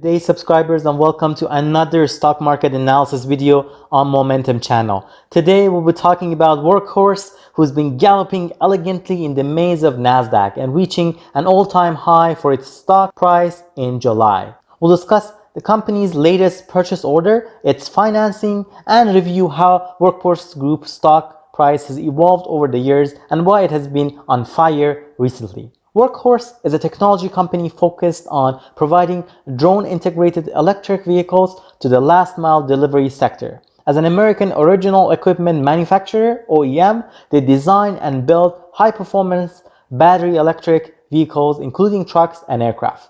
Hey subscribers, and welcome to another stock market analysis video on Momentum channel. Today we'll be talking about Workhorse, who's been galloping elegantly in the maze of Nasdaq and reaching an all-time high for its stock price in July. We'll discuss the company's latest purchase order, its financing, and review how Workhorse Group stock price has evolved over the years and why it has been on fire recently. Workhorse is a technology company focused on providing drone-integrated electric vehicles to the last-mile delivery sector. As an American original equipment manufacturer, OEM, they design and build high-performance battery electric vehicles, including trucks and aircraft.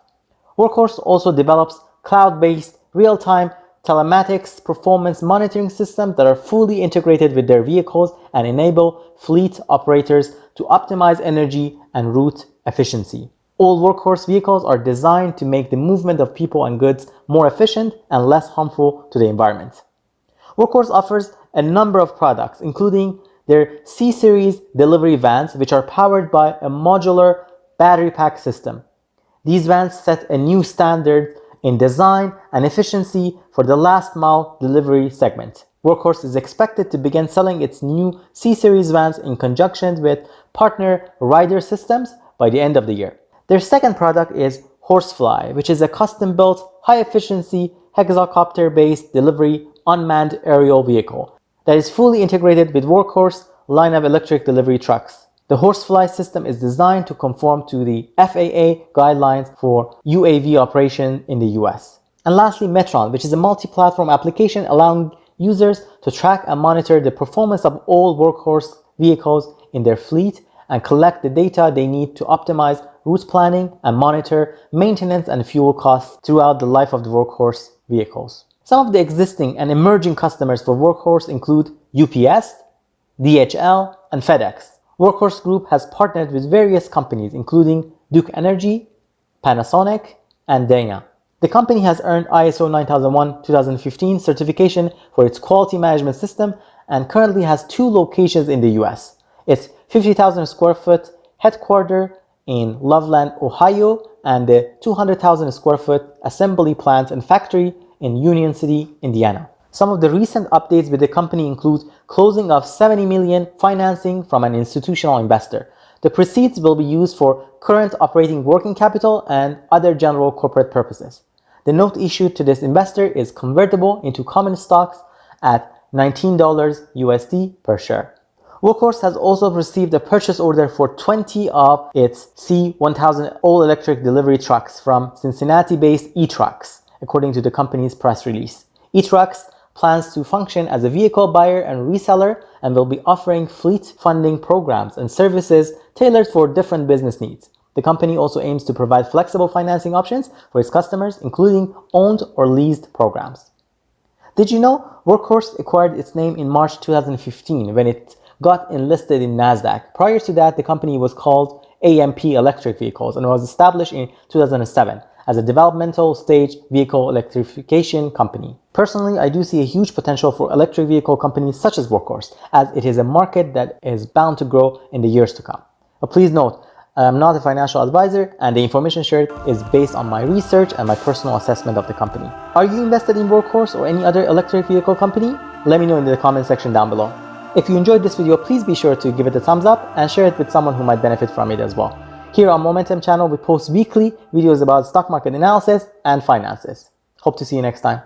Workhorse also develops cloud-based, real-time telematics performance monitoring systems that are fully integrated with their vehicles and enable fleet operators to optimize energy and route efficiency. All Workhorse vehicles are designed to make the movement of people and goods more efficient and less harmful to the environment. Workhorse offers a number of products, including their C-Series delivery vans, which are powered by a modular battery pack system. These vans set a new standard in design and efficiency for the last mile delivery segment. Workhorse is expected to begin selling its new C-Series vans in conjunction with partner Ryder Systems by the end of the year. Their second product is Horsefly, which is a custom-built, high-efficiency, hexacopter-based delivery unmanned aerial vehicle that is fully integrated with Workhorse line of electric delivery trucks. The Horsefly system is designed to conform to the FAA guidelines for UAV operation in the US. And lastly, Metron, which is a multi-platform application allowing users to track and monitor the performance of all Workhorse vehicles in their fleet and collect the data they need to optimize route planning and monitor maintenance and fuel costs throughout the life of the Workhorse vehicles. Some of the existing and emerging customers for Workhorse include UPS, DHL, and FedEx. Workhorse Group has partnered with various companies including Duke Energy, Panasonic, and Dana. The company has earned ISO 9001:2015 certification for its quality management system and currently has 2 locations in the US. Its 50,000 square foot headquarters in Loveland, Ohio, and the 200,000 square foot assembly plant and factory in Union City, Indiana. Some of the recent updates with the company include closing of $70 million financing from an institutional investor. The proceeds will be used for current operating working capital and other general corporate purposes. The note issued to this investor is convertible into common stocks at $19 USD per share. Workhorse has also received a purchase order for 20 of its C1000 all-electric delivery trucks from Cincinnati-based E-Trucks, according to the company's press release. E-Trucks plans to function as a vehicle buyer and reseller and will be offering fleet funding programs and services tailored for different business needs. The company also aims to provide flexible financing options for its customers, including owned or leased programs. Did you know Workhorse acquired its name in March 2015 when it got enlisted in Nasdaq? Prior to that, the company was called AMP Electric Vehicles and was established in 2007 as a developmental stage vehicle electrification company. Personally, I do see a huge potential for electric vehicle companies such as Workhorse, as it is a market that is bound to grow in the years to come. But please note, I am not a financial advisor and the information shared is based on my research and my personal assessment of the company. Are you invested in Workhorse or any other electric vehicle company? Let me know in the comment section down below. If you enjoyed this video, please be sure to give it a thumbs up and share it with someone who might benefit from it as well. Here on Momentum channel, we post weekly videos about stock market analysis and finances. Hope to see you next time.